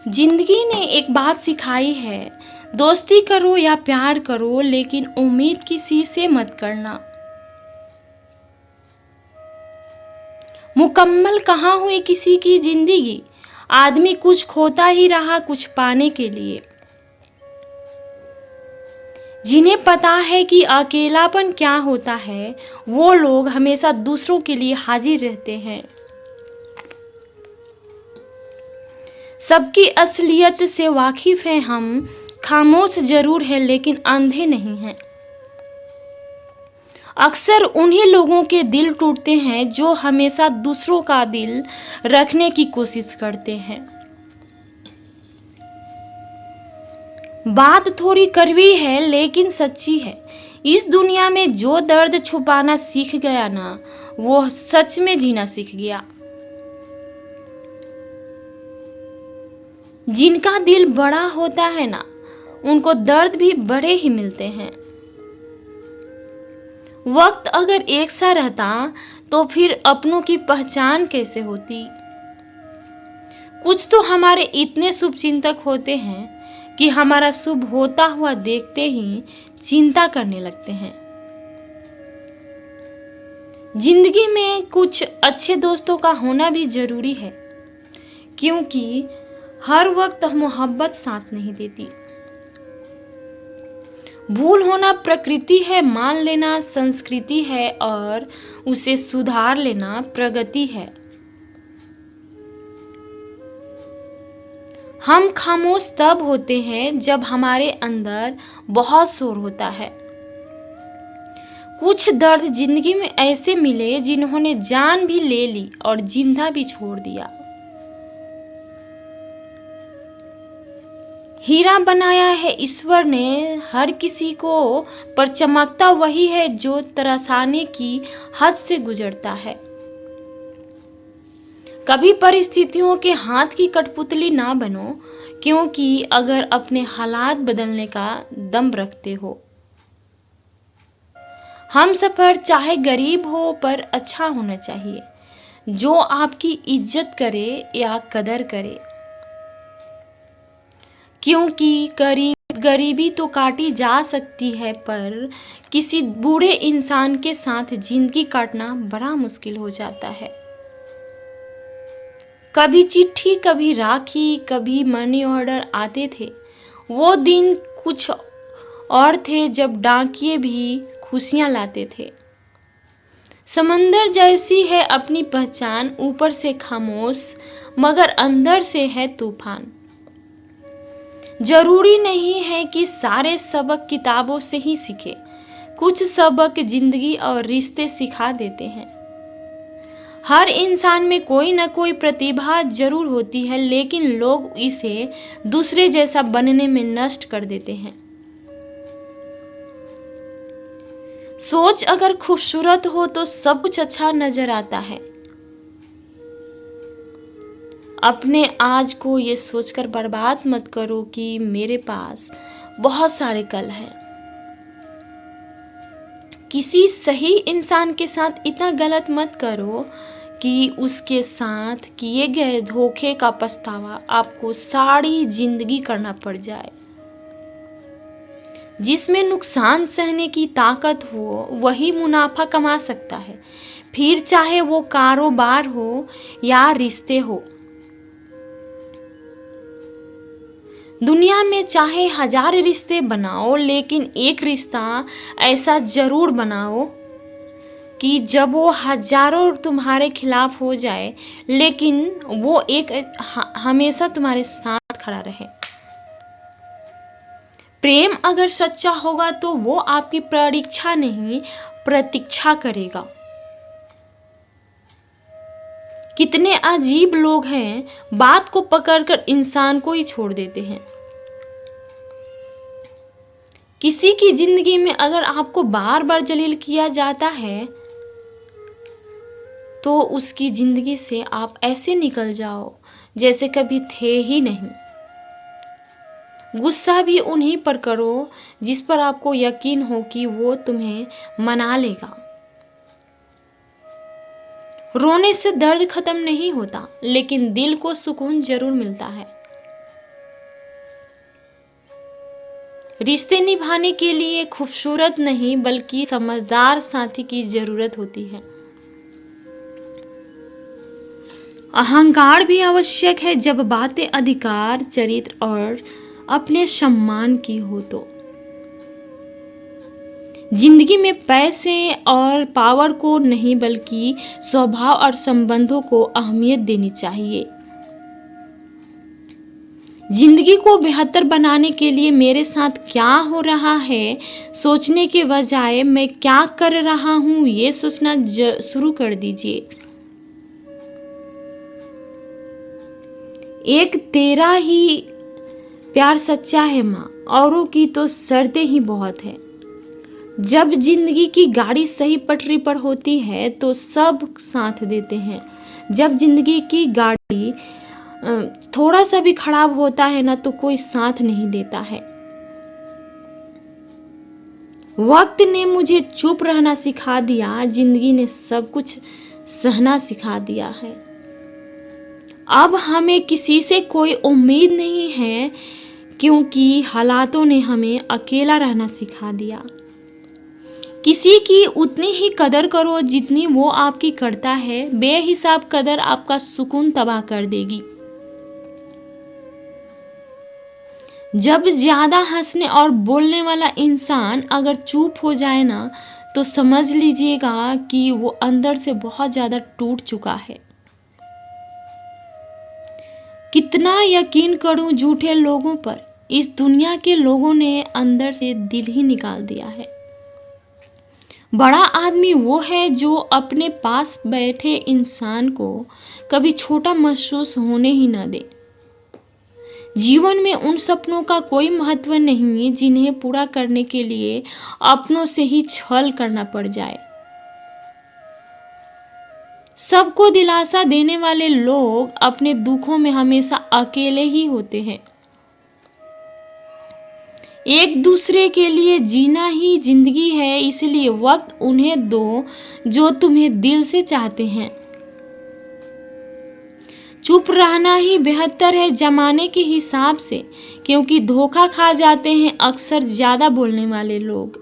जिंदगी ने एक बात सिखाई है, दोस्ती करो या प्यार करो लेकिन उम्मीद किसी से मत करना। मुकम्मल कहाँ हुई किसी की जिंदगी, आदमी कुछ खोता ही रहा कुछ पाने के लिए। जिन्हें पता है कि अकेलापन क्या होता है, वो लोग हमेशा दूसरों के लिए हाजिर रहते हैं। सबकी असलियत से वाकिफ हैं हम, खामोश जरूर है लेकिन अंधे नहीं हैं। अक्सर उन्हीं लोगों के दिल टूटते हैं जो हमेशा दूसरों का दिल रखने की कोशिश करते हैं। बात थोड़ी कड़वी है लेकिन सच्ची है। इस दुनिया में जो दर्द छुपाना सीख गया ना, वो सच में जीना सीख गया। जिनका दिल बड़ा होता है ना, उनको दर्द भी बड़े ही मिलते हैं। वक्त अगर एक सा रहता तो फिर अपनों की पहचान कैसे होती। कुछ तो हमारे इतने शुभचिंतक होते हैं कि हमारा शुभ होता हुआ देखते ही चिंता करने लगते हैं। जिंदगी में कुछ अच्छे दोस्तों का होना भी जरूरी है, क्योंकि हर वक्त मोहब्बत साथ नहीं देती। भूल होना प्रकृति है, मान लेना संस्कृति है और उसे सुधार लेना प्रगति है। हम खामोश तब होते हैं जब हमारे अंदर बहुत शोर होता है। कुछ दर्द जिंदगी में ऐसे मिले जिन्होंने जान भी ले ली और जिंदा भी छोड़ दिया। हीरा बनाया है ईश्वर ने हर किसी को, पर चमकता वही है जो तरासाने की हद से गुजरता है। कभी परिस्थितियों के हाथ की कठपुतली ना बनो, क्योंकि अगर अपने हालात बदलने का दम रखते हो। हम सफर चाहे गरीब हो पर अच्छा होना चाहिए, जो आपकी इज्जत करे या कदर करे। क्योंकि गरीबी तो काटी जा सकती है, पर किसी बूढ़े इंसान के साथ जिंदगी काटना बड़ा मुश्किल हो जाता है। कभी चिट्ठी, कभी राखी, कभी मनी ऑर्डर आते थे। वो दिन कुछ और थे जब डाकिये भी खुशियां लाते थे। समंदर जैसी है अपनी पहचान, ऊपर से खामोश मगर अंदर से है तूफान। जरूरी नहीं है कि सारे सबक किताबों से ही सीखे, कुछ सबक जिंदगी और रिश्ते सिखा देते हैं। हर इंसान में कोई ना कोई प्रतिभा जरूर होती है, लेकिन लोग इसे दूसरे जैसा बनने में नष्ट कर देते हैं। सोच अगर खूबसूरत हो तो सब कुछ अच्छा नजर आता है। अपने आज को ये सोचकर बर्बाद मत करो कि मेरे पास बहुत सारे कल हैं। किसी सही इंसान के साथ इतना गलत मत करो कि उसके साथ किए गए धोखे का पछतावा आपको सारी जिंदगी करना पड़ जाए। जिसमें नुकसान सहने की ताकत हो वही मुनाफा कमा सकता है, फिर चाहे वो कारोबार हो या रिश्ते हो। दुनिया में चाहे 1000 रिश्ते बनाओ, लेकिन एक रिश्ता ऐसा जरूर बनाओ कि जब वो हजारों तुम्हारे खिलाफ हो जाए, लेकिन वो एक हमेशा तुम्हारे साथ खड़ा रहे। प्रेम अगर सच्चा होगा तो वो आपकी परीक्षा नहीं, प्रतीक्षा करेगा। कितने अजीब लोग हैं, बात को पकड़कर इंसान को ही छोड़ देते हैं। किसी की जिंदगी में अगर आपको बार बार जलील किया जाता है तो उसकी जिंदगी से आप ऐसे निकल जाओ जैसे कभी थे ही नहीं। गुस्सा भी उन्हीं पर करो जिस पर आपको यकीन हो कि वो तुम्हें मना लेगा। रोने से दर्द खत्म नहीं होता, लेकिन दिल को सुकून जरूर मिलता है। रिश्ते निभाने के लिए खूबसूरत नहीं बल्कि समझदार साथी की जरूरत होती है। अहंकार भी आवश्यक है जब बातें अधिकार, चरित्र और अपने सम्मान की हो तो। जिंदगी में पैसे और पावर को नहीं बल्कि स्वभाव और संबंधों को अहमियत देनी चाहिए। जिंदगी को बेहतर बनाने के लिए मेरे साथ क्या हो रहा है सोचने के बजाय मैं क्या कर रहा हूं ये सोचना शुरू कर दीजिए। एक तेरा ही प्यार सच्चा है माँ, औरों की तो शर्तें ही बहुत है। जब जिंदगी की गाड़ी सही पटरी पर होती है तो सब साथ देते हैं। जब जिंदगी की गाड़ी थोड़ा सा भी खराब होता है ना तो कोई साथ नहीं देता है। वक्त ने मुझे चुप रहना सिखा दिया, जिंदगी ने सब कुछ सहना सिखा दिया है। अब हमें किसी से कोई उम्मीद नहीं है क्योंकि हालातों ने हमें अकेला रहना सिखा दिया। किसी की उतनी ही कदर करो जितनी वो आपकी करता है। बेहिसाब कदर आपका सुकून तबाह कर देगी। जब ज्यादा हंसने और बोलने वाला इंसान अगर चुप हो जाए ना तो समझ लीजिएगा कि वो अंदर से बहुत ज्यादा टूट चुका है। कितना यकीन करूं झूठे लोगों पर, इस दुनिया के लोगों ने अंदर से दिल ही निकाल दिया है। बड़ा आदमी वो है जो अपने पास बैठे इंसान को कभी छोटा महसूस होने ही न दे। जीवन में उन सपनों का कोई महत्व नहीं जिन्हें पूरा करने के लिए अपनों से ही छल करना पड़ जाए। सबको दिलासा देने वाले लोग अपने दुखों में हमेशा अकेले ही होते हैं। एक दूसरे के लिए जीना ही जिंदगी है, इसलिए वक्त उन्हें दो जो तुम्हें दिल से चाहते हैं। चुप रहना ही बेहतर है जमाने के हिसाब से, क्योंकि धोखा खा जाते हैं अक्सर ज्यादा बोलने वाले लोग।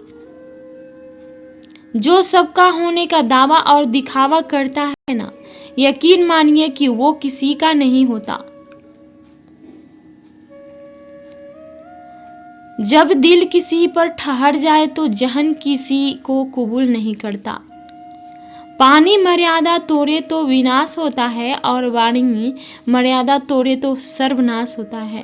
जो सबका होने का दावा और दिखावा करता है ना, यकीन मानिए कि वो किसी का नहीं होता। जब दिल किसी पर ठहर जाए तो जहन किसी को कबूल नहीं करता। पानी मर्यादा तोड़े तो विनाश होता है और वाणी मर्यादा तोड़े तो सर्वनाश होता है।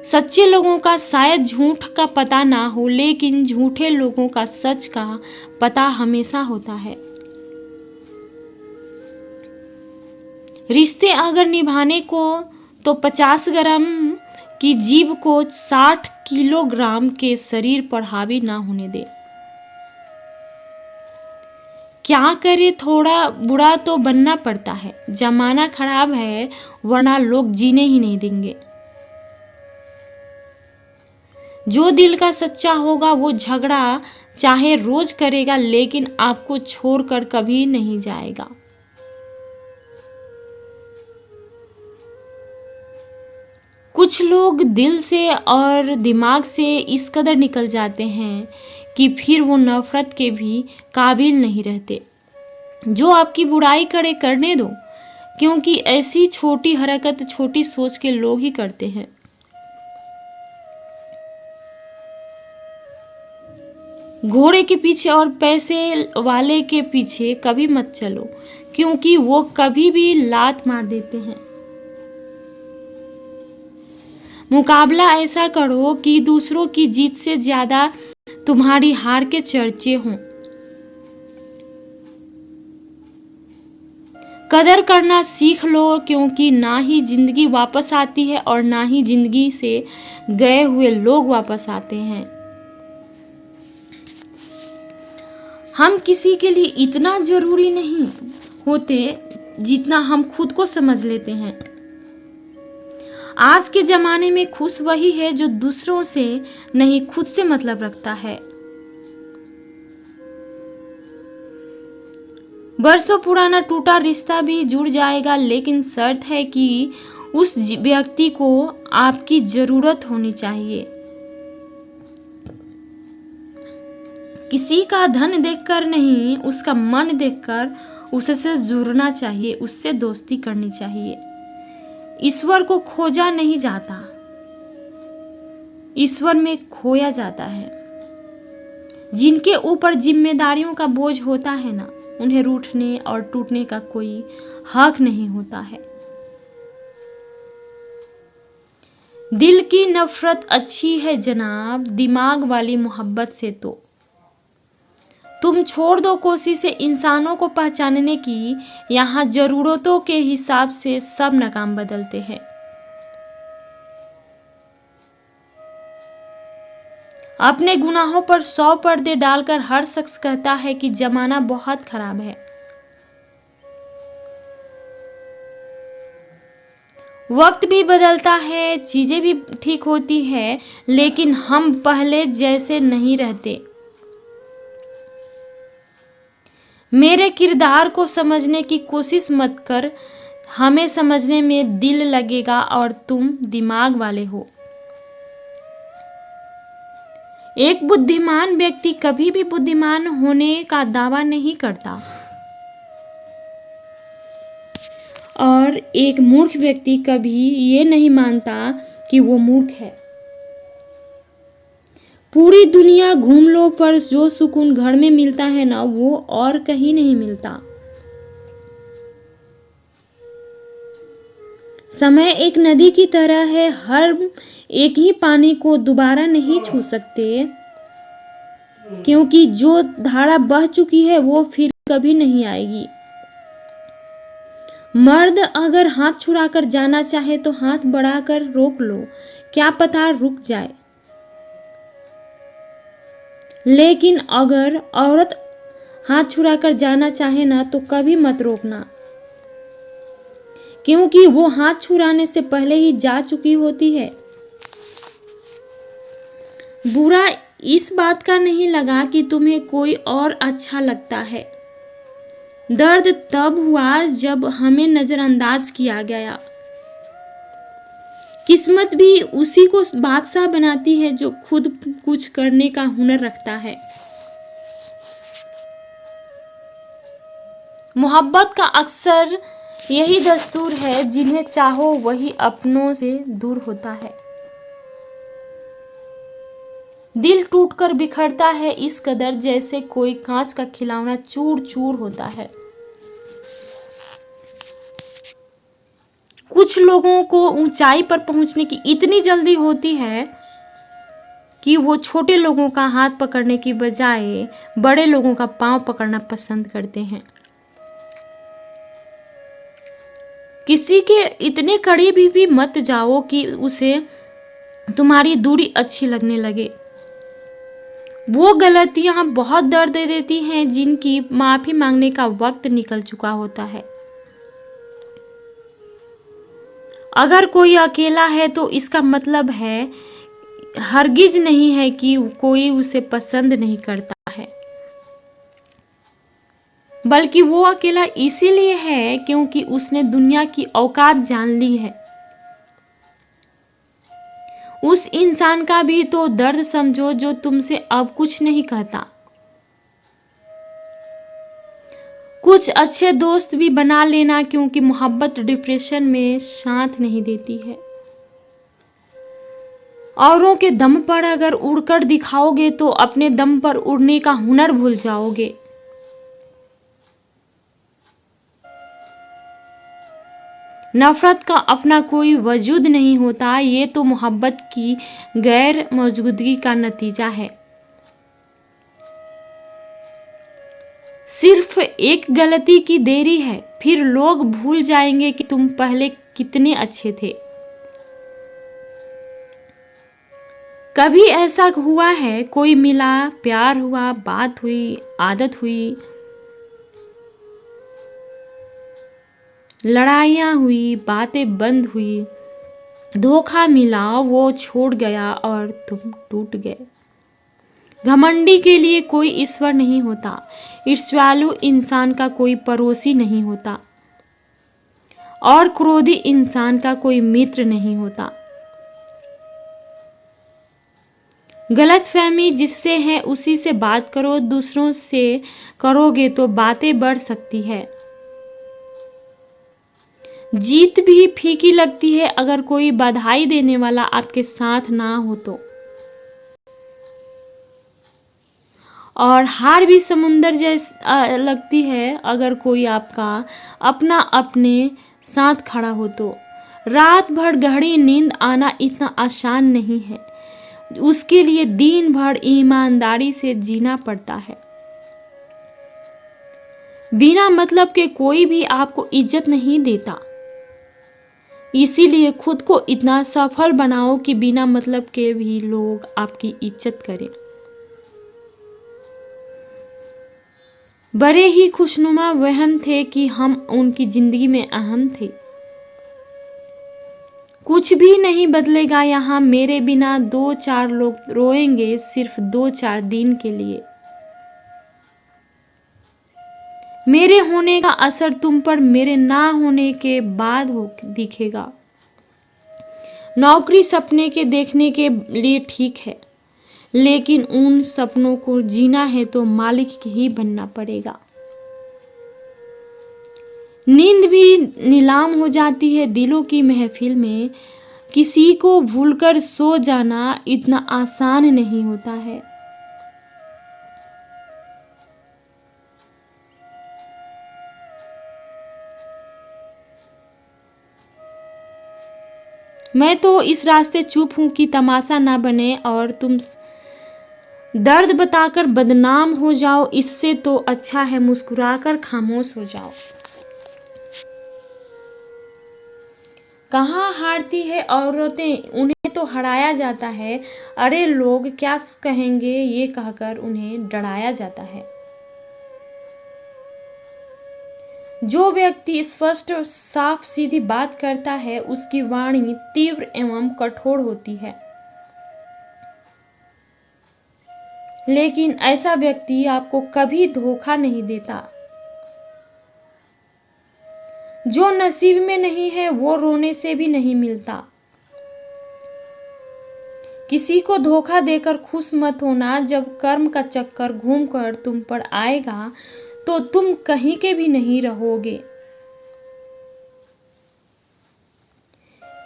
सच्चे लोगों का शायद झूठ का पता ना हो, लेकिन झूठे लोगों का सच का पता हमेशा होता है। रिश्ते अगर निभाने को तो 50 ग्राम की जीभ को 60 किलोग्राम के शरीर पर हावी ना होने दे। क्या करे, थोड़ा बुरा तो बनना पड़ता है। जमाना खराब है वरना लोग जीने ही नहीं देंगे। जो दिल का सच्चा होगा वो झगड़ा चाहे रोज करेगा लेकिन आपको छोड़कर कभी नहीं जाएगा। कुछ लोग दिल से और दिमाग से इस कदर निकल जाते हैं कि फिर वो नफरत के भी काबिल नहीं रहते। जो आपकी बुराई करे करने दो, क्योंकि ऐसी छोटी हरकत छोटी सोच के लोग ही करते हैं। घोड़े के पीछे और पैसे वाले के पीछे कभी मत चलो, क्योंकि वो कभी भी लात मार देते हैं। मुकाबला ऐसा करो कि दूसरों की जीत से ज्यादा तुम्हारी हार के चर्चे हों। कदर करना सीख लो, क्योंकि ना ही जिंदगी वापस आती है और ना ही जिंदगी से गए हुए लोग वापस आते हैं। हम किसी के लिए इतना जरूरी नहीं होते जितना हम खुद को समझ लेते हैं। आज के जमाने में खुश वही है जो दूसरों से नहीं खुद से मतलब रखता है। बरसों पुराना टूटा रिश्ता भी जुड़ जाएगा, लेकिन शर्त है कि उस व्यक्ति को आपकी जरूरत होनी चाहिए। किसी का धन देखकर नहीं, उसका मन देखकर उससे जुड़ना चाहिए, उससे दोस्ती करनी चाहिए। ईश्वर को खोजा नहीं जाता, ईश्वर में खोया जाता है। जिनके ऊपर जिम्मेदारियों का बोझ होता है ना, उन्हें रूठने और टूटने का कोई हक नहीं होता है। दिल की नफरत अच्छी है जनाब, दिमाग वाली मोहब्बत से तो। तुम छोड़ दो कोशिश इंसानों को पहचानने की, यहाँ जरूरतों के हिसाब से सब नाकाम बदलते हैं। अपने गुनाहों पर 100 पर्दे डालकर हर शख्स कहता है कि जमाना बहुत खराब है। वक्त भी बदलता है, चीजें भी ठीक होती है, लेकिन हम पहले जैसे नहीं रहते। मेरे किरदार को समझने की कोशिश मत कर, हमें समझने में दिल लगेगा और तुम दिमाग वाले हो। एक बुद्धिमान व्यक्ति कभी भी बुद्धिमान होने का दावा नहीं करता और एक मूर्ख व्यक्ति कभी ये नहीं मानता कि वो मूर्ख है। पूरी दुनिया घूम लो, पर जो सुकून घर में मिलता है ना, वो और कहीं नहीं मिलता। समय एक नदी की तरह है, हर एक ही पानी को दोबारा नहीं छू सकते, क्योंकि जो धारा बह चुकी है वो फिर कभी नहीं आएगी। मर्द अगर हाथ छुड़ाकर जाना चाहे तो हाथ बढ़ाकर रोक लो, क्या पता रुक जाए। लेकिन अगर औरत हाथ छुड़ाकर जाना चाहे ना, तो कभी मत रोकना, क्योंकि वो हाथ छुड़ाने से पहले ही जा चुकी होती है। बुरा इस बात का नहीं लगा कि तुम्हें कोई और अच्छा लगता है। दर्द तब हुआ जब हमें नजरअंदाज किया गया। किस्मत भी उसी को बादशाह बनाती है जो खुद कुछ करने का हुनर रखता है। मोहब्बत का अक्सर यही दस्तूर है, जिन्हें चाहो वही अपनों से दूर होता है। दिल टूटकर बिखरता है इस कदर, जैसे कोई कांच का खिलौना चूर चूर होता है। कुछ लोगों को ऊंचाई पर पहुंचने की इतनी जल्दी होती है कि वो छोटे लोगों का हाथ पकड़ने की बजाय बड़े लोगों का पांव पकड़ना पसंद करते हैं। किसी के इतने करीब भी मत जाओ कि उसे तुम्हारी दूरी अच्छी लगने लगे। वो गलतियां बहुत दर्द दे देती हैं, जिनकी माफी मांगने का वक्त निकल चुका होता है। अगर कोई अकेला है तो इसका मतलब है हरगिज नहीं है कि कोई उसे पसंद नहीं करता है, बल्कि वो अकेला इसीलिए है क्योंकि उसने दुनिया की औकात जान ली है। उस इंसान का भी तो दर्द समझो जो तुमसे अब कुछ नहीं कहता। कुछ अच्छे दोस्त भी बना लेना, क्योंकि मोहब्बत डिप्रेशन में साथ नहीं देती है। औरों के दम पर अगर उड़कर दिखाओगे तो अपने दम पर उड़ने का हुनर भूल जाओगे। नफरत का अपना कोई वजूद नहीं होता, ये तो मोहब्बत की गैर मौजूदगी का नतीजा है। सिर्फ एक गलती की देरी है, फिर लोग भूल जाएंगे कि तुम पहले कितने अच्छे थे। कभी ऐसा हुआ है, कोई मिला, प्यार हुआ, बात हुई, आदत हुई, लड़ाइयाँ हुई, बातें बंद हुई, धोखा मिला, वो छोड़ गया और तुम टूट गए। घमंडी के लिए कोई ईश्वर नहीं होता, ईर्ष्यालु इंसान का कोई पड़ोसी नहीं होता। और क्रोधी इंसान का कोई मित्र नहीं होता। गलतफहमी जिससे है उसी से बात करो, दूसरों से करोगे तो बातें बढ़ सकती है। जीत भी फीकी लगती है अगर कोई बधाई देने वाला आपके साथ ना हो तो। और हार भी समुंदर जैसा लगती है अगर कोई आपका अपना अपने साथ खड़ा हो तो। रात भर गहरी नींद आना इतना आसान नहीं है, उसके लिए दिन भर ईमानदारी से जीना पड़ता है। बिना मतलब के कोई भी आपको इज्जत नहीं देता, इसीलिए खुद को इतना सफल बनाओ कि बिना मतलब के भी लोग आपकी इज्जत करें। बड़े ही खुशनुमा वहम थे कि हम उनकी जिंदगी में अहम थे। कुछ भी नहीं बदलेगा यहाँ, मेरे बिना 2-4 लोग रोएंगे सिर्फ 2-4 दिन के लिए। मेरे होने का असर तुम पर मेरे ना होने के बाद हो दिखेगा। नौकरी सपने के देखने के लिए ठीक है, लेकिन उन सपनों को जीना है तो मालिक ही बनना पड़ेगा। नींद भी नीलाम हो जाती है दिलों की महफिल में, किसी को भूलकर सो जाना इतना आसान नहीं होता है। मैं तो इस रास्ते चुप हूं कि तमाशा ना बने और तुम दर्द बताकर बदनाम हो जाओ, इससे तो अच्छा है मुस्कुराकर खामोश हो जाओ। कहाँ हारती है औरतें, उन्हें तो हराया जाता है। अरे लोग क्या कहेंगे ये कहकर उन्हें डराया जाता है। जो व्यक्ति स्पष्ट और साफ सीधी बात करता है उसकी वाणी तीव्र एवं कठोर होती है, लेकिन ऐसा व्यक्ति आपको कभी धोखा नहीं देता। जो नसीब में नहीं है वो रोने से भी नहीं मिलता। किसी को धोखा देकर खुश मत होना, जब कर्म का चक्कर घूमकर तुम पर आएगा तो तुम कहीं के भी नहीं रहोगे।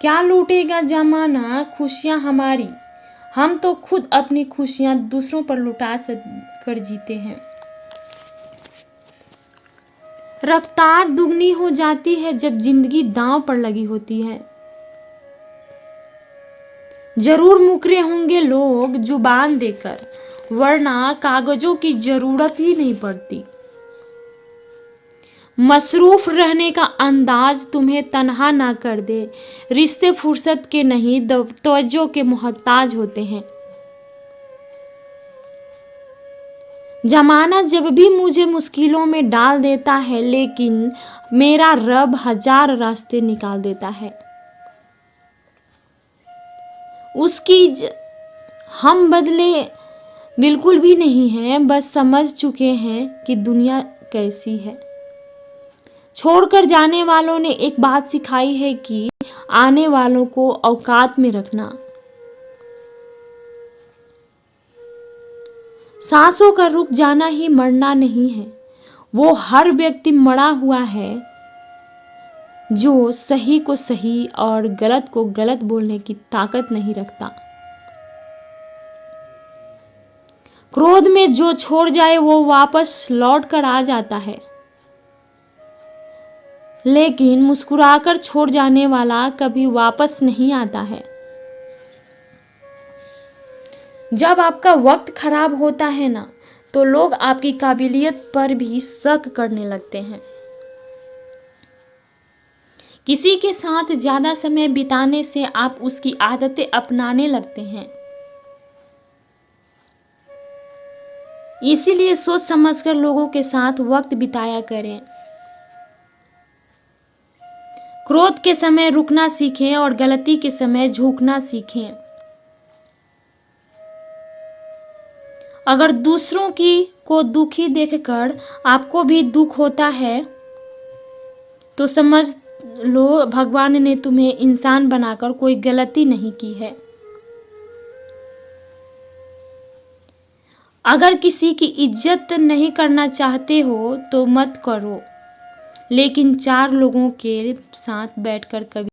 क्या लूटेगा जमाना खुशियां हमारी, हम तो खुद अपनी खुशियां दूसरों पर लुटा कर जीते हैं। रफ्तार दुगनी हो जाती है जब जिंदगी दांव पर लगी होती है। जरूर मुकरे होंगे लोग जुबान देकर, वरना कागजों की जरूरत ही नहीं पड़ती। मसरूफ रहने का अंदाज तुम्हें तन्हा ना कर दे। रिश्ते फुर्सत के नहीं तवज्जो के मोहताज होते हैं। जमाना जब भी मुझे मुश्किलों में डाल देता है, लेकिन मेरा रब 1000 रास्ते निकाल देता है। उसकी हम बदले बिल्कुल भी नहीं हैं, बस समझ चुके हैं कि दुनिया कैसी है। छोड़कर जाने वालों ने एक बात सिखाई है कि आने वालों को औकात में रखना। सांसों का रुक जाना ही मरना नहीं है, वो हर व्यक्ति मरा हुआ है जो सही को सही और गलत को गलत बोलने की ताकत नहीं रखता। क्रोध में जो छोड़ जाए वो वापस लौट कर आ जाता है, लेकिन मुस्कुराकर छोड़ जाने वाला कभी वापस नहीं आता है। जब आपका वक्त खराब होता है ना, तो लोग आपकी काबिलियत पर भी शक करने लगते हैं। किसी के साथ ज्यादा समय बिताने से आप उसकी आदतें अपनाने लगते हैं। इसीलिए सोच समझकर लोगों के साथ वक्त बिताया करें। क्रोध के समय रुकना सीखें और गलती के समय झुकना सीखें। अगर दूसरों को दुखी देखकर आपको भी दुख होता है तो लो, भगवान ने तुम्हें इंसान बनाकर कोई गलती नहीं की है। अगर किसी की इज्जत नहीं करना चाहते हो तो मत करो, लेकिन चार लोगों के साथ बैठकर कभी